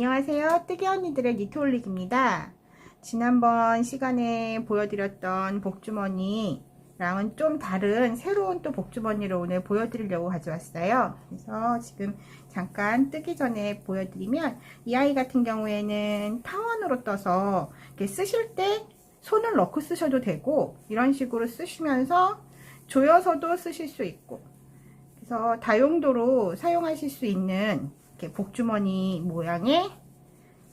안녕하세요. 뜨개 언니들의 니트 올리기입니다. 지난번 시간에 보여드렸던 복주머니랑은 좀 다른 새로운 또 복주머니를 오늘 보여드리려고 가져왔어요. 그래서 지금 잠깐 뜨기 전에 보여드리면 이 아이 같은 경우에는 타원으로 떠서 이렇게 쓰실 때 손을 넣고 쓰셔도 되고 이런 식으로 쓰시면서 조여서도 쓰실 수 있고 그래서 다용도로 사용하실 수 있는 이렇게 복주머니 모양의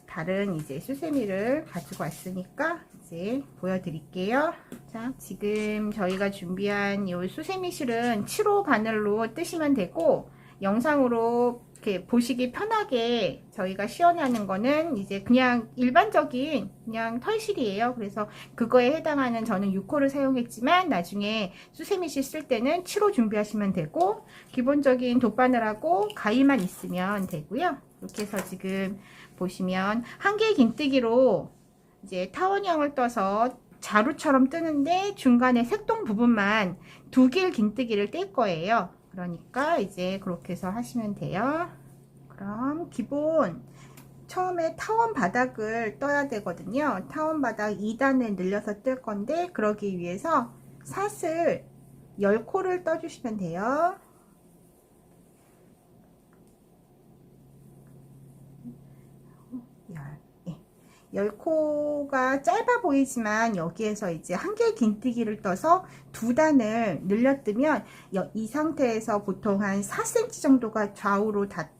다른 이제 수세미를 가지고 왔으니까 이제 보여드릴게요. 자, 지금 저희가 준비한 이 수세미 실은 7호 바늘로 뜨시면 되고 영상으로 이렇게 보시기 편하게 저희가 시연하는 거는 이제 그냥 일반적인 그냥 털실이에요. 그래서 그거에 해당하는 저는 6호를 사용했지만 나중에 수세미실 쓸 때는 7호 준비하시면 되고 기본적인 돗바늘하고 가위만 있으면 되고요. 이렇게 해서 지금 보시면 한 개의 긴뜨기로 이제 타원형을 떠서 자루처럼 뜨는데 중간에 색동 부분만 2개의 긴뜨기를 뗄 거예요. 그러니까 이제 그렇게 해서 하시면 돼요. 그럼 기본 처음에 타원 바닥을 떠야 되거든요. 타원 바닥 2단을 늘려서 뜰 건데 그러기 위해서 사슬 10코를 떠주시면 돼요. 10코가 짧아 보이지만 여기에서 이제 한 개의 긴뜨기를 떠서 2단을 늘려 뜨면 이 상태에서 보통 한 4cm 정도가 좌우로 다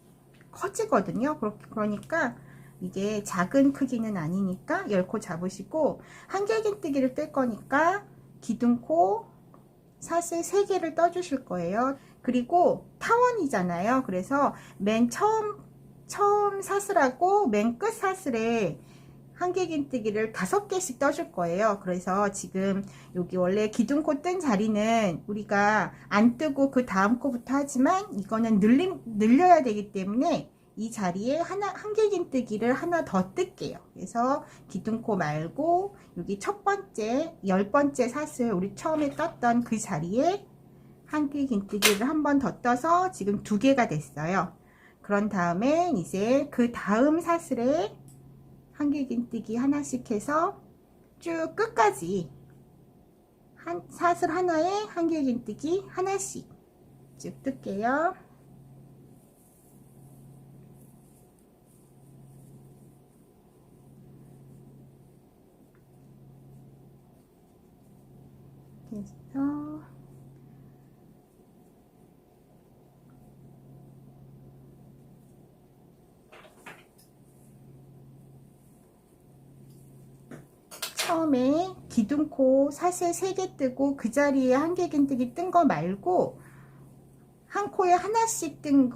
커지거든요. 그러니까 이게 작은 크기는 아니니까 10코 잡으시고 한 개의 긴뜨기를 뜰 거니까 기둥코 사슬 3개를 떠 주실 거예요. 그리고 타원이잖아요. 그래서 맨 처음 사슬하고 맨 끝 사슬에 한 개 긴뜨기를 5개씩 떠줄 거예요. 그래서 지금 여기 원래 기둥코 뜬 자리는 우리가 안 뜨고 그 다음 코부터 하지만 이거는 늘려야 되기 때문에 이 자리에 한 개 긴뜨기를 하나 더 뜰게요. 그래서 기둥코 말고 여기 첫 번째 10번째 사슬 우리 처음에 떴던 그 자리에 한 개 긴뜨기를 한 번 더 떠서 지금 2개가 됐어요. 그런 다음에 이제 그 다음 사슬에 한 개 긴뜨기 하나씩 해서 쭉 끝까지 한 사슬 하나에 한 개 긴뜨기 하나씩 쭉 뜰게요. 그래서 처음에 기둥코 사슬 3개 뜨고 그 자리에 한 개 긴뜨기 뜬 거 말고 한 코에 하나씩 뜬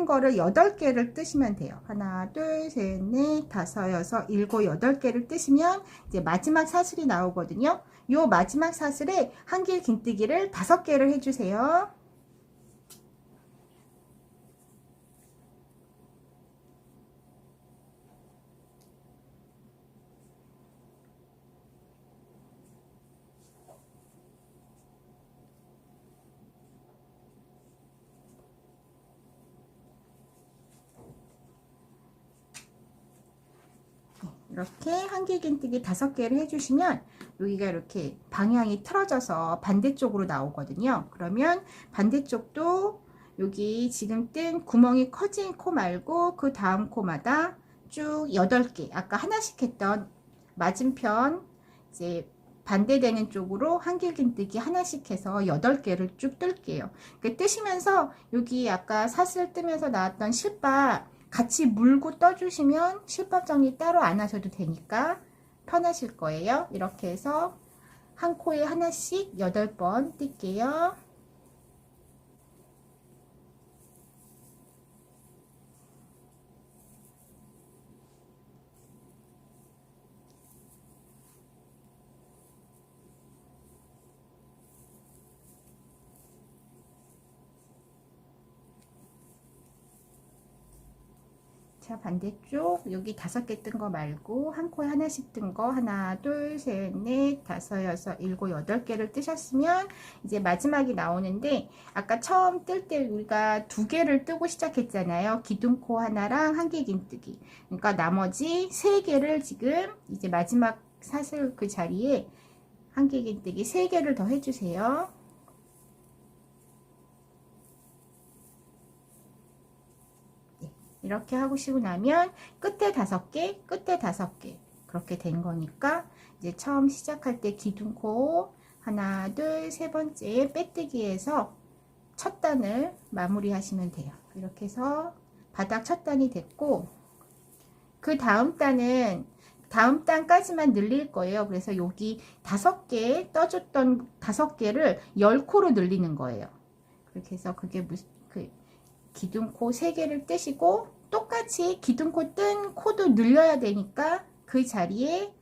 거를 8개를 뜨시면 돼요. 하나, 둘, 셋, 넷, 다섯, 여섯, 일곱, 8개를 뜨시면 이제 마지막 사슬이 나오거든요. 요 마지막 사슬에 한 개 긴뜨기를 5개를 해주세요. 이렇게 한 개 긴뜨기 5개를 해주시면 여기가 이렇게 방향이 틀어져서 반대쪽으로 나오거든요. 그러면 반대쪽도 여기 지금 뜬 구멍이 커진 코 말고 그 다음 코마다 쭉 8개 아까 하나씩 했던 맞은편 이제 반대되는 쪽으로 한 개 긴뜨기 하나씩 해서 8개를 쭉 뜰게요. 뜨시면서 여기 아까 사슬 뜨면서 나왔던 실밥 같이 물고 떠주시면 실밥 정리 따로 안 하셔도 되니까 편하실 거예요. 이렇게 해서 한 코에 하나씩 8번 뜰게요. 자, 반대쪽 여기 5개 뜬 거 말고 한 코에 하나씩 뜬 거 하나, 둘, 셋, 넷, 다섯, 여섯, 일곱, 8개를 뜨셨으면 이제 마지막이 나오는데 아까 처음 뜰 때 우리가 2개를 뜨고 시작했잖아요. 기둥코 하나랑 한길긴뜨기. 그러니까 나머지 3개를 지금 이제 마지막 사슬 그 자리에 한길긴뜨기 3개를 더 해주세요. 이렇게 하시고 나면 끝에 5개, 끝에 5개 그렇게 된 거니까 이제 처음 시작할 때 기둥코 하나, 둘, 세 번째 빼뜨기에서 첫 단을 마무리 하시면 돼요. 이렇게 해서 바닥 첫 단이 됐고 그 다음 단은 다음 단까지만 늘릴 거예요. 그래서 여기 5개 떠줬던 5개를 10코로 늘리는 거예요. 그렇게 해서 그게 무슨 기둥코 3개를 뜨시고 똑같이 기둥코 뜬 코도 늘려야 되니까 그 자리에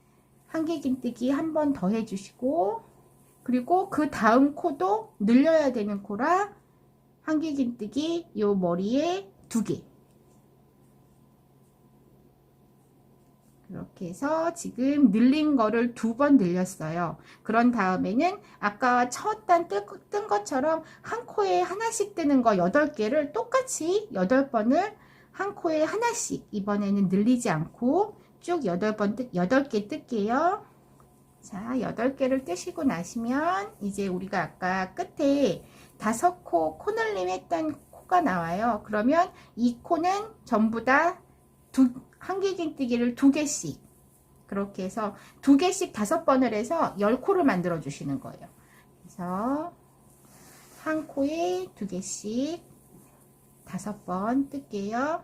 한길긴뜨기 한 번 더 해주시고 그리고 그 다음 코도 늘려야 되는 코라 한길긴뜨기 요 머리에 2개 이렇게 해서 지금 늘린 거를 2번 늘렸어요. 그런 다음에는 아까 첫 단 뜬 것처럼 한 코에 하나씩 뜨는 거 8개를 똑같이 8번을 한 코에 하나씩 이번에는 늘리지 않고 쭉 8개 뜰게요. 자, 8개를 뜨시고 나시면 이제 우리가 아까 끝에 5코 코늘림 했던 코가 나와요. 그러면 이 코는 전부 다 한길긴뜨기를 2개씩 그렇게 해서 2개씩 5번을 해서 10코를 만들어 주시는 거예요. 그래서 한 코에 2개씩 5번 뜰게요.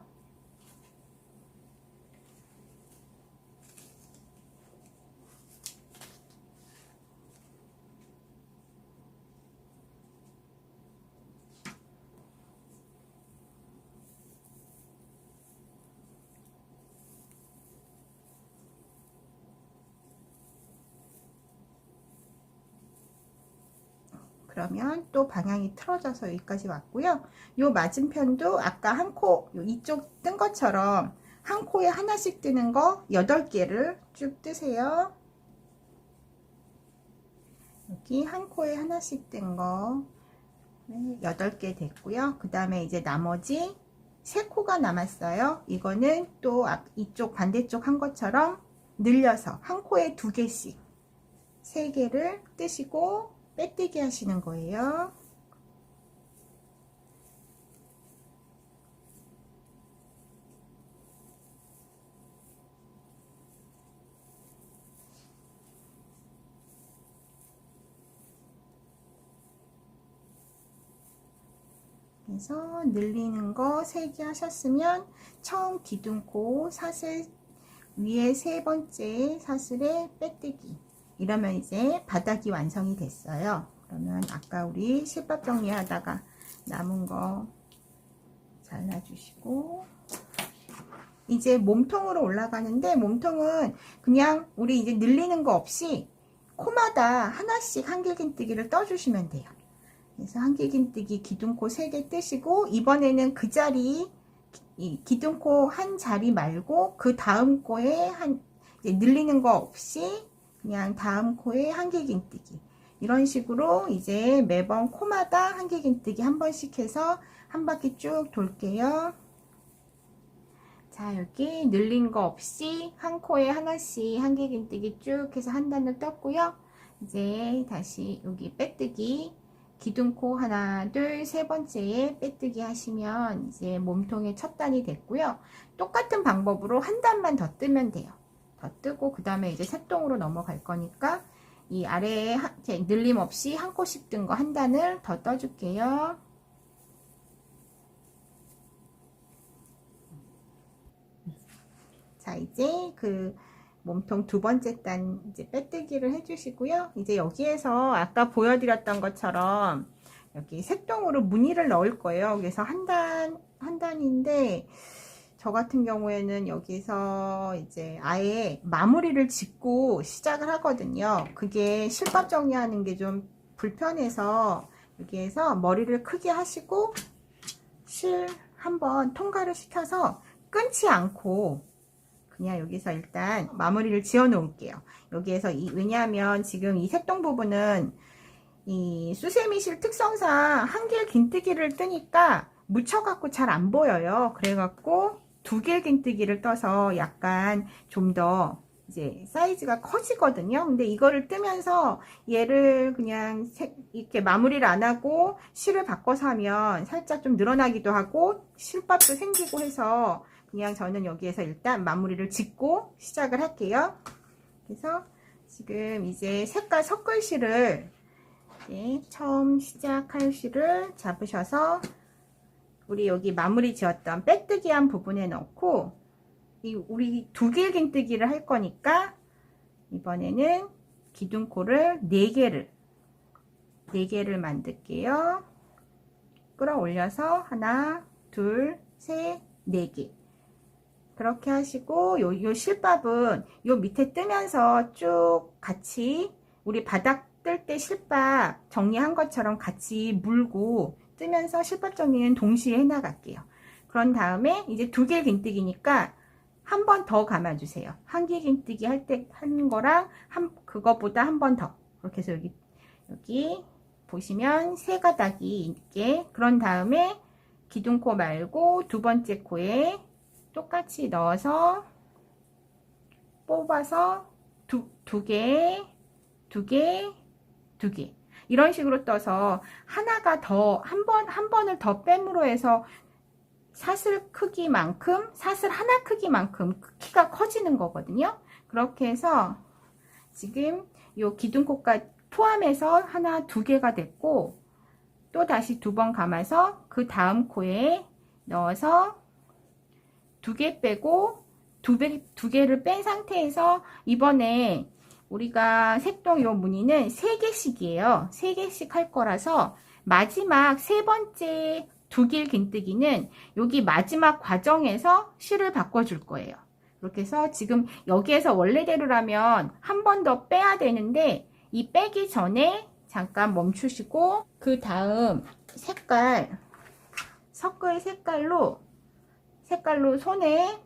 그러면 또 방향이 틀어져서 여기까지 왔고요. 요 맞은편도 아까 한 코, 이쪽 뜬 것처럼 한 코에 하나씩 뜨는 거 8개를 쭉 뜨세요. 여기 한 코에 하나씩 뜬 거 8개 됐고요. 그 다음에 이제 나머지 3코가 남았어요. 이거는 또 이쪽 반대쪽 한 것처럼 늘려서 한 코에 2개씩 3개를 뜨시고 빼뜨기 하시는 거예요. 그래서 늘리는 거 3개 하셨으면 처음 기둥코 사슬 위에 3번째 사슬에 빼뜨기 이러면 이제 바닥이 완성이 됐어요. 그러면 아까 우리 실밥 정리하다가 남은 거 잘라주시고 이제 몸통으로 올라가는데 몸통은 그냥 우리 이제 늘리는 거 없이 코마다 하나씩 한길긴뜨기를 떠주시면 돼요. 그래서 한길긴뜨기 기둥코 3개 뜨시고 이번에는 그 자리 기둥코 한 자리 말고 그 다음 코에 이제 늘리는 거 없이 그냥 다음 코에 한길긴뜨기 이런 식으로 이제 매번 코마다 한길긴뜨기 한 번씩 해서 한 바퀴 쭉 돌게요. 자, 여기 늘린 거 없이 한 코에 하나씩 한길긴뜨기 쭉 해서 한 단을 떴고요. 이제 다시 여기 빼뜨기 기둥코 하나, 둘, 3번째에 빼뜨기 하시면 이제 몸통의 첫 단이 됐고요. 똑같은 방법으로 한 단만 더 뜨면 돼요. 더 뜨고 그 다음에 이제 새똥으로 넘어갈 거니까 이 아래에 늘림 없이 한 코씩 뜬 거 한 단을 더 떠줄게요. 자, 이제 그 몸통 2번째 단 이제 빼뜨기를 해주시고요. 이제 여기에서 아까 보여드렸던 것처럼 여기 색동으로 무늬를 넣을 거예요. 그래서 한 단인데 저 같은 경우에는 여기서 이제 아예 마무리를 짓고 시작을 하거든요. 그게 실밥 정리하는 게 좀 불편해서 여기에서 머리를 크게 하시고 실 한번 통과를 시켜서 끊지 않고 그냥 여기서 일단 마무리를 지어 놓을게요. 여기에서 왜냐하면 지금 이 색동 부분은 이 수세미실 특성상 한길 긴뜨기를 뜨니까 묻혀갖고 잘 안 보여요. 그래갖고 두 길 긴뜨기를 떠서 약간 좀 더 이제 사이즈가 커지거든요. 근데 이거를 뜨면서 얘를 그냥 이렇게 마무리를 안 하고 실을 바꿔서 하면 살짝 좀 늘어나기도 하고 실밥도 생기고 해서 그냥 저는 여기에서 일단 마무리를 짓고 시작을 할게요. 그래서 지금 이제 색깔 섞을 실을 처음 시작할 실을 잡으셔서 우리 여기 마무리 지었던 빼뜨기 한 부분에 넣고 우리 두 길 긴뜨기를 할 거니까 이번에는 기둥코를 4개를 만들게요. 끌어올려서 하나, 둘, 셋, 4개. 그렇게 하시고 요 실밥은 요 밑에 뜨면서 쭉 같이 우리 바닥 뜰 때 실밥 정리한 것처럼 같이 물고 뜨면서 실밥 정리는 동시에 해 나갈게요. 그런 다음에 이제 두 길 긴뜨기니까 한 번 더 감아주세요. 한 길 긴뜨기 할 때 하는 거랑 그거보다 한 번 더. 그렇게 해서 여기 보시면 세 가닥이 있게. 그런 다음에 기둥코 말고 두 번째 코에 똑같이 넣어서 뽑아서 두 개, 이런 식으로 떠서 하나가 더 한 번을 더 뺨으로 해서 사슬 크기만큼 사슬 하나 크기만큼 키가 커지는 거거든요. 그렇게 해서 지금 요 기둥코까지 포함해서 하나, 2개가 됐고 또 다시 2번 감아서 그 다음 코에 넣어서 2개 빼고 2개를 뺀 상태에서 이번에 우리가 색동 요 무늬는 3개씩이에요. 3개씩 할 거라서 마지막 세 번째 두 길 긴뜨기는 여기 마지막 과정에서 실을 바꿔줄 거예요. 그렇게 해서 지금 여기에서 원래대로라면 한 번 더 빼야 되는데 이 빼기 전에 잠깐 멈추시고 그 다음 색깔 섞을 색깔로 손에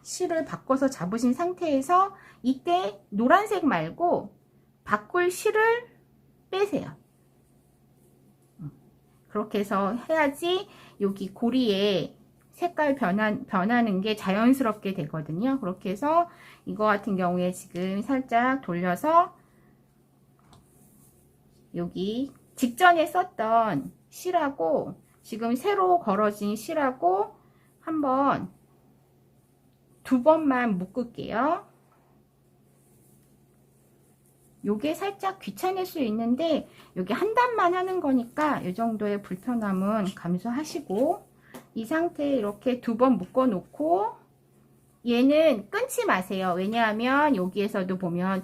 실을 바꿔서 잡으신 상태에서 이때 노란색 말고 바꿀 실을 빼세요. 그렇게 해서 해야지 여기 고리에 색깔 변하는 게 자연스럽게 되거든요. 그렇게 해서 이거 같은 경우에 지금 살짝 돌려서 여기 직전에 썼던 실하고 지금 새로 걸어진 실하고 한번 2번만 묶을게요. 요게 살짝 귀찮을 수 있는데 여기 한 단만 하는 거니까 이 정도의 불편함은 감수하시고 이 상태에 이렇게 2번 묶어 놓고 얘는 끊지 마세요. 왜냐하면 여기에서도 보면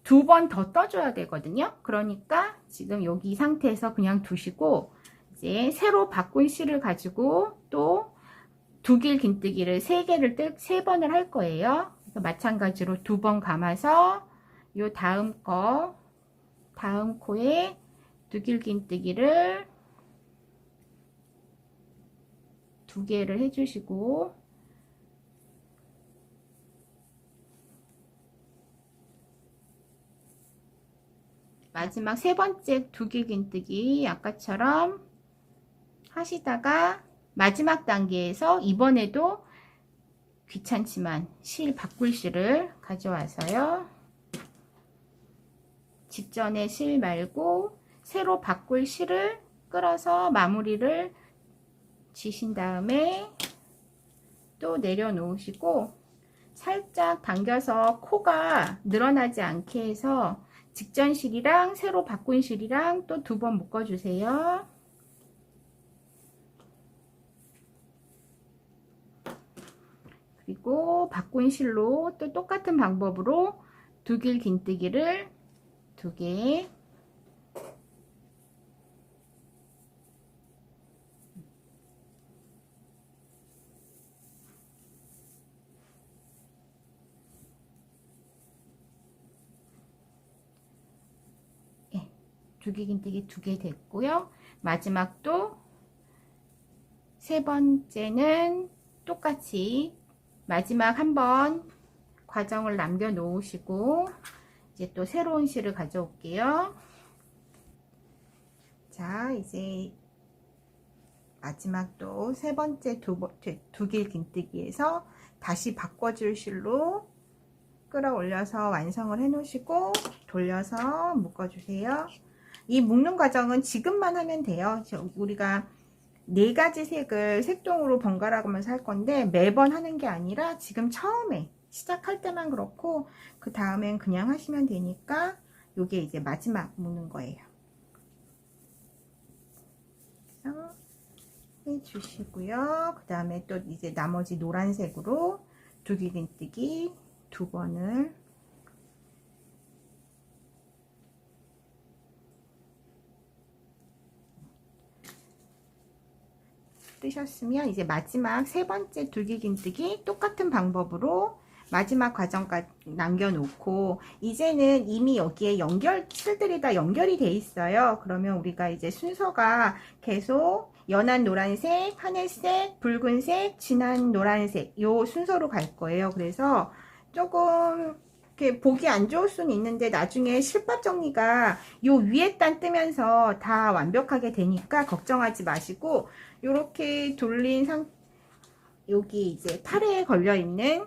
2번 더 떠줘야 되거든요. 그러니까 지금 여기 이 상태에서 그냥 두시고 이제 새로 바꾼 실을 가지고 또 두 길 긴뜨기를 3번을 할 거예요. 그래서 마찬가지로 2번 감아서 요 다음 코에 두 길 긴뜨기를 2개를 해주시고 마지막 세 번째 두 길 긴뜨기 아까처럼 하시다가 마지막 단계에서 이번에도 귀찮지만 바꿀 실을 가져와서요. 직전에 실 말고 새로 바꿀 실을 끌어서 마무리를 지신 다음에 또 내려놓으시고 살짝 당겨서 코가 늘어나지 않게 해서 직전 실이랑 새로 바꾼 실이랑 또 2번 묶어주세요. 그리고 바꾼 실로 또 똑같은 방법으로 두 길 긴뜨기를 2개 두 길 긴뜨기 2개 됐고요. 마지막도 세 번째는 똑같이 마지막 한번 과정을 남겨 놓으시고 이제 또 새로운 실을 가져올게요. 자, 이제 마지막 또 세 번째 두길 긴뜨기에서 다시 바꿔줄 실로 끌어올려서 완성을 해 놓으시고 돌려서 묶어주세요. 이 묶는 과정은 지금만 하면 돼요. 우리가 4가지 색을 색동으로 번갈아 가면서 할 건데 매번 하는 게 아니라 지금 처음에 시작할 때만 그렇고 그 다음엔 그냥 하시면 되니까 요게 이제 마지막 묶는 거예요. 그래서 해주시고요. 그 다음에 또 이제 나머지 노란색으로 두길긴뜨기 2번을 뜨셨으면 이제 마지막 세 번째 두길긴뜨기 똑같은 방법으로 마지막 과정까지 남겨놓고 이제는 이미 여기에 실들이 다 연결이 돼 있어요. 그러면 우리가 이제 순서가 계속 연한 노란색, 하늘색, 붉은색, 진한 노란색 요 순서로 갈 거예요. 그래서 조금 이렇게 보기 안 좋을 수는 있는데 나중에 실밥 정리가 요 위에 단 뜨면서 다 완벽하게 되니까 걱정하지 마시고 요렇게 돌린 여기 이제 팔에 걸려 있는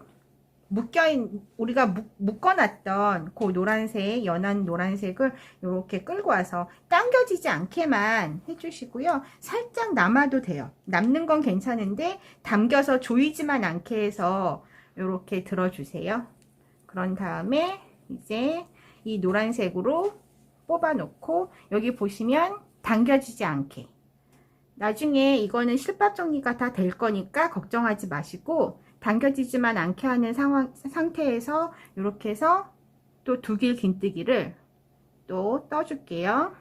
우리가 묶어놨던 그 노란색, 연한 노란색을 이렇게 끌고 와서 당겨지지 않게만 해주시고요. 살짝 남아도 돼요. 남는 건 괜찮은데 당겨서 조이지만 않게 해서 이렇게 들어주세요. 그런 다음에 이제 이 노란색으로 뽑아 놓고 여기 보시면 당겨지지 않게 나중에 이거는 실밥 정리가 다 될 거니까 걱정하지 마시고 당겨지지만 않게 하는 상태에서 이렇게 해서 또 두길 긴뜨기를 또 떠줄게요.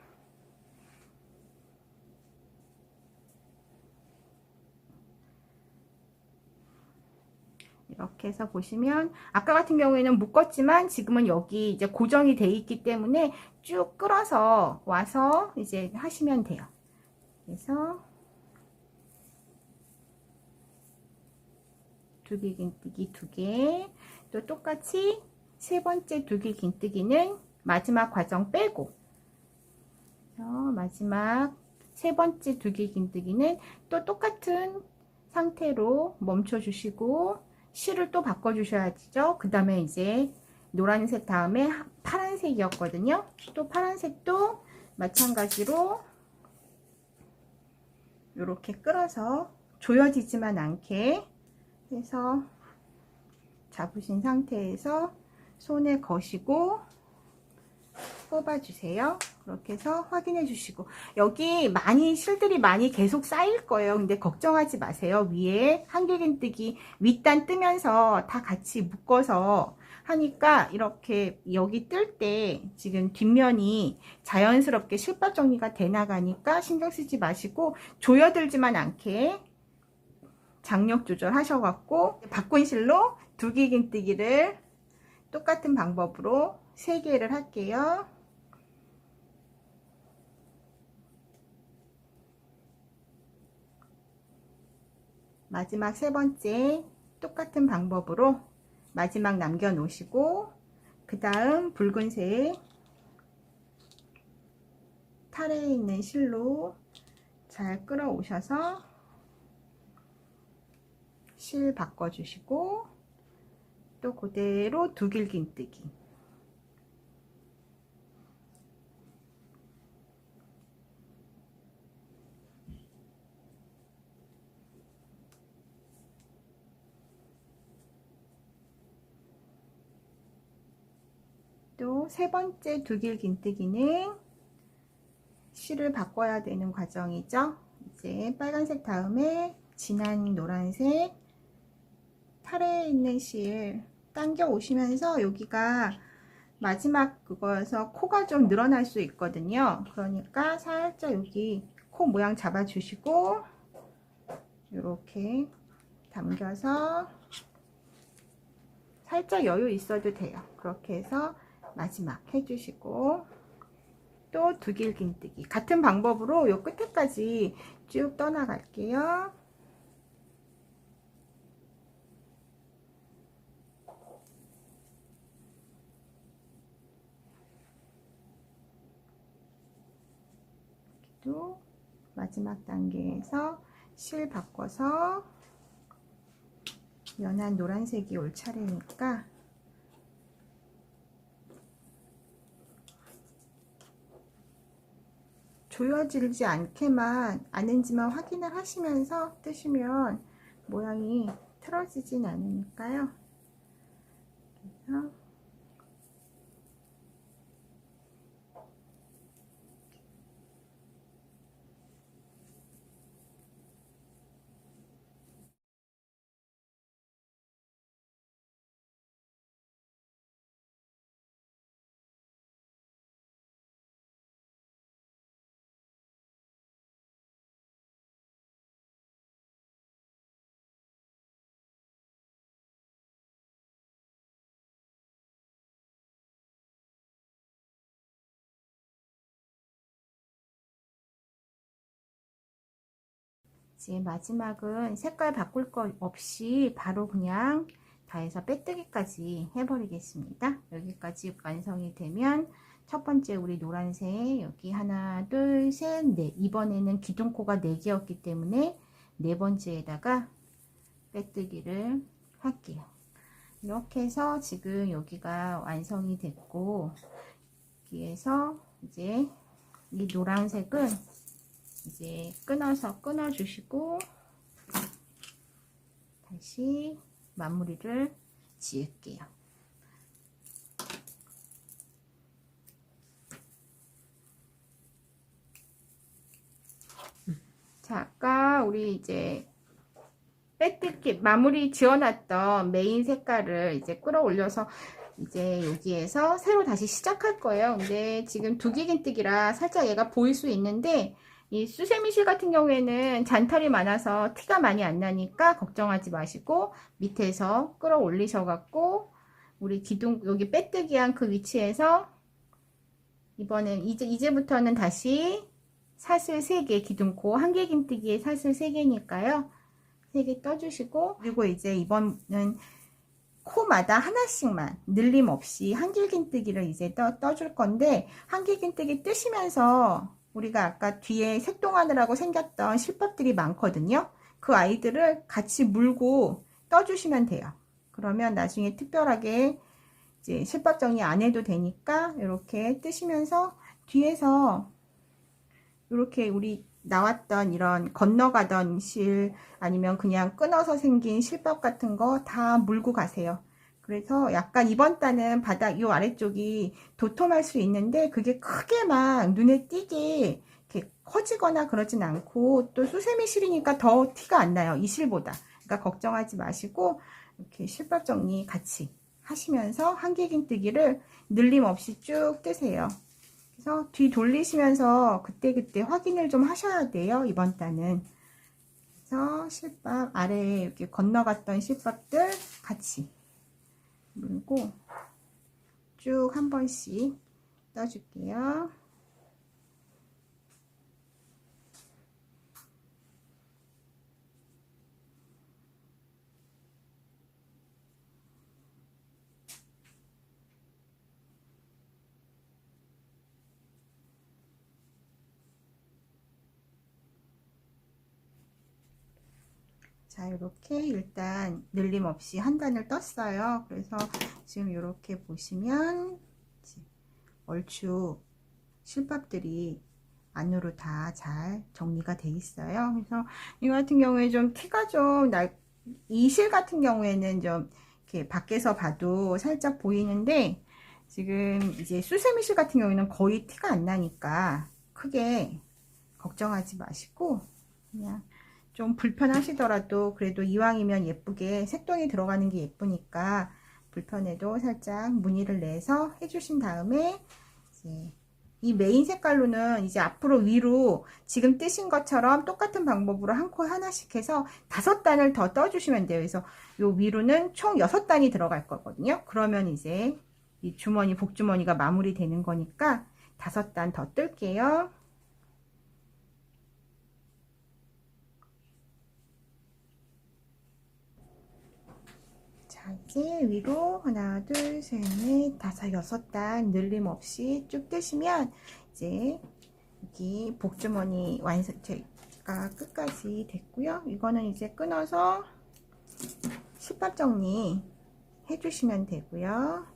이렇게 해서 보시면 아까 같은 경우에는 묶었지만 지금은 여기 이제 고정이 돼 있기 때문에 쭉 끌어서 와서 이제 하시면 돼요. 그래서 두길 긴뜨기 2개, 또 똑같이 세 번째 두길 긴뜨기는 마지막 과정 빼고 마지막 세 번째 두길 긴뜨기는 또 똑같은 상태로 멈춰 주시고 실을 또 바꿔 주셔야죠. 그 다음에 이제 노란색 다음에 파란색이었거든요. 또 파란색도 마찬가지로 이렇게 끌어서 조여지지만 않게 해서 잡으신 상태에서 손에 거시고 뽑아주세요. 그렇게 해서 확인해 주시고 여기 실들이 많이 계속 쌓일 거예요. 근데 걱정하지 마세요. 위에 한길긴뜨기 윗단 뜨면서 다 같이 묶어서 하니까 이렇게 여기 뜰 때 지금 뒷면이 자연스럽게 실밥 정리가 돼 나가니까 신경 쓰지 마시고 조여들지만 않게 장력 조절 하셔갖고 바꾼 실로 두길긴뜨기를 똑같은 방법으로 3개를 할게요. 마지막 세 번째 똑같은 방법으로 마지막 남겨 놓으시고 그 다음 붉은색 탈에 있는 실로 잘 끌어 오셔서 실 바꿔 주시고 또 그대로 두길긴뜨기 또 세 번째 두길긴뜨기는 실을 바꿔야 되는 과정이죠. 이제 빨간색 다음에 진한 노란색 탈에 있는 실 당겨 오시면서 여기가 마지막 그거여서 코가 좀 늘어날 수 있거든요. 그러니까 살짝 여기 코 모양 잡아 주시고 이렇게 당겨서 살짝 여유 있어도 돼요. 그렇게 해서 마지막 해주시고 또 두길긴뜨기 같은 방법으로 요 끝에까지 쭉 떠나갈게요. 여기도 마지막 단계에서 실 바꿔서 연한 노란색이 올 차례니까 조여지지 않은지만 확인을 하시면서 뜨시면 모양이 틀어지진 않으니까요. 그래서 이제 마지막은 색깔 바꿀 것 없이 바로 그냥 다 해서 빼뜨기까지 해버리겠습니다. 여기까지 완성이 되면 첫 번째 우리 노란색 여기 하나 둘 셋 넷, 이번에는 기둥코가 4개였기 때문에 네 번째에다가 빼뜨기를 할게요. 이렇게 해서 지금 여기가 완성이 됐고, 여기에서 이제 이 노란색은 이제 끊어주시고 다시 마무리를 지을게요. 자, 아까 우리 이제 빼뜨기 마무리 지어놨던 메인 색깔을 이제 끌어올려서 이제 여기에서 새로 다시 시작할 거예요. 근데 지금 두기긴뜨기라 살짝 얘가 보일 수 있는데, 이 수세미실 같은 경우에는 잔털이 많아서 티가 많이 안 나니까 걱정하지 마시고 밑에서 끌어올리셔 갖고 우리 기둥 여기 빼뜨기한 그 위치에서 이번엔 이제부터는 다시 사슬 3개, 기둥코 1개 긴뜨기에 사슬 3개니까요 3개 떠주시고, 그리고 이제 이번은 코마다 하나씩만 늘림 없이 한길긴뜨기를 이제 떠줄 건데, 한길긴뜨기 뜨시면서 우리가 아까 뒤에 색동하느라고 생겼던 실밥들이 많거든요. 그 아이들을 같이 물고 떠주시면 돼요. 그러면 나중에 특별하게 이제 실밥 정리 안 해도 되니까 이렇게 뜨시면서 뒤에서 이렇게 우리 나왔던 이런 건너가던 실 아니면 그냥 끊어서 생긴 실밥 같은 거 다 물고 가세요. 그래서 약간 이번 단은 바닥 요 아래쪽이 도톰할 수 있는데 그게 크게 막 눈에 띄게 이렇게 커지거나 그러진 않고, 또 수세미 실이니까 더 티가 안 나요, 이 실보다. 그러니까 걱정하지 마시고 이렇게 실밥 정리 같이 하시면서 한길긴뜨기를 늘림 없이 쭉 뜨세요. 그래서 뒤 돌리시면서 그때그때 확인을 좀 하셔야 돼요, 이번 단은. 그래서 실밥 아래에 이렇게 건너갔던 실밥들 같이 물고 쭉 한 번씩 떠줄게요. 자, 이렇게 일단 늘림 없이 한 단을 떴어요. 그래서 지금 이렇게 보시면 얼추 실밥들이 안으로 다 잘 정리가 돼 있어요. 그래서 이거 같은 경우에 좀 티가 좀 이 실 같은 경우에는 좀 이렇게 밖에서 봐도 살짝 보이는데, 지금 이제 수세미 실 같은 경우에는 거의 티가 안 나니까 크게 걱정하지 마시고 그냥 좀 불편하시더라도 그래도 이왕이면 예쁘게 색동이 들어가는 게 예쁘니까 불편해도 살짝 무늬를 내서 해주신 다음에, 이제 이 메인 색깔로는 이제 앞으로 위로 지금 뜨신 것처럼 똑같은 방법으로 한 코 하나씩 해서 5단을 더 떠주시면 돼요. 그래서 요 위로는 총 6단이 들어갈 거거든요. 그러면 이제 이 주머니, 복주머니가 마무리 되는 거니까 5단 더 뜰게요. 자, 이제 위로 하나 둘 셋 넷 다섯 6단 늘림 없이 쭉 뜨시면 이제 여기 복주머니 완성, 제가 끝까지 됐고요. 이거는 이제 끊어서 실밥 정리 해주시면 되고요.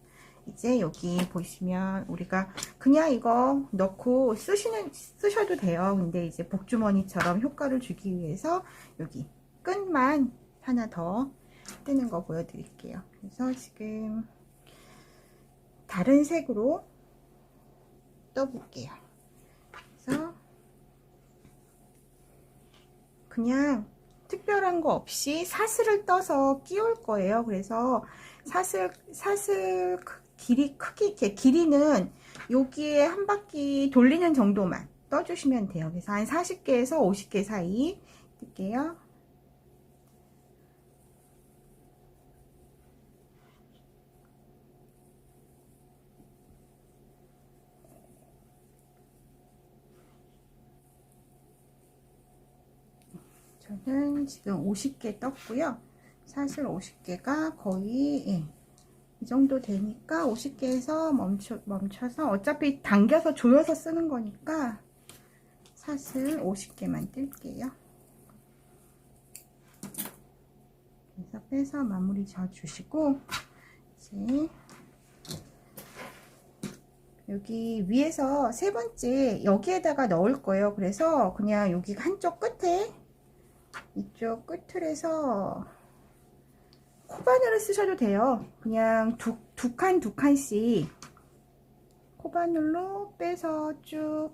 이제 여기 보시면 우리가 그냥 이거 넣고 쓰셔도 돼요. 근데 이제 복주머니처럼 효과를 주기 위해서 여기 끈만 하나 더 뜨는 거 보여드릴게요. 그래서 지금 다른 색으로 떠볼게요. 그래서 그냥 특별한 거 없이 사슬을 떠서 끼울 거예요. 그래서 사슬 길이는 여기에 한 바퀴 돌리는 정도만 떠주시면 돼요. 그래서 한 40개에서 50개 사이 뜰게요. 저는 지금 50개 떴고요. 사실 50개가 거의 이 정도 되니까 50개에서 멈춰서 어차피 당겨서 조여서 쓰는 거니까 사슬 50개만 뜰게요. 그래서 빼서 마무리 져주시고 이제 여기 위에서 세 번째 여기에다가 넣을 거예요. 그래서 그냥 여기 한쪽 끝에 이쪽 끝을 해서 코바늘을 쓰셔도 돼요. 그냥 두 칸씩 코바늘로 빼서 쭉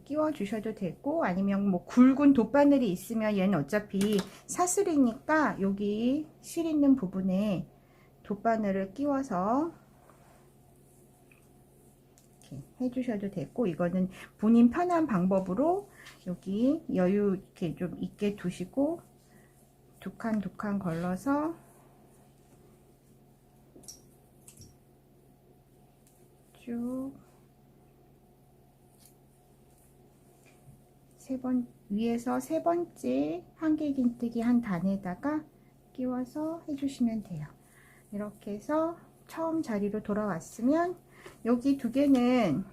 끼워 주셔도 되고, 아니면 뭐 굵은 돗바늘이 있으면 얘는 어차피 사슬이니까 여기 실 있는 부분에 돗바늘을 끼워서 이렇게 해주셔도 되고, 이거는 본인 편한 방법으로 여기 여유 이렇게 좀 있게 두시고 두 칸 걸러서 쭉 위에서 세 번째 한길긴뜨기 한 단에다가 끼워서 해주시면 돼요. 이렇게 해서 처음 자리로 돌아왔으면 여기 두 개는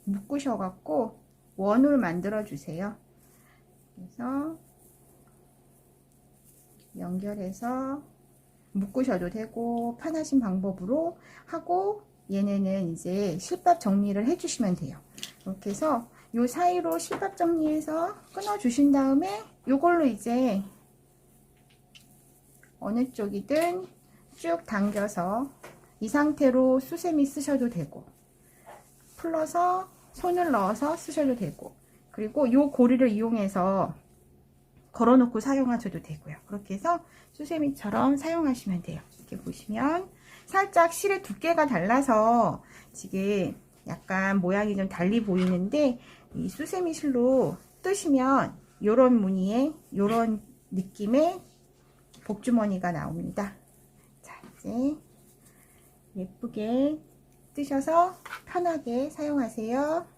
묶으셔 갖고 원을 만들어 주세요. 그래서 연결해서 묶으셔도 되고 편하신 방법으로 하고, 얘네는 이제 실밥 정리를 해 주시면 돼요. 이렇게 해서 요 사이로 실밥 정리해서 끊어 주신 다음에 요걸로 이제 어느 쪽이든 쭉 당겨서 이 상태로 수세미 쓰셔도 되고, 풀러서 손을 넣어서 쓰셔도 되고, 그리고 요 고리를 이용해서 걸어놓고 사용하셔도 되고요. 그렇게 해서 수세미처럼 사용하시면 돼요. 이렇게 보시면 살짝 실의 두께가 달라서 지금 약간 모양이 좀 달리 보이는데, 이 수세미 실로 뜨시면 요런 무늬에 요런 느낌의 복주머니가 나옵니다. 자, 이제 예쁘게 뜨셔서 편하게 사용하세요.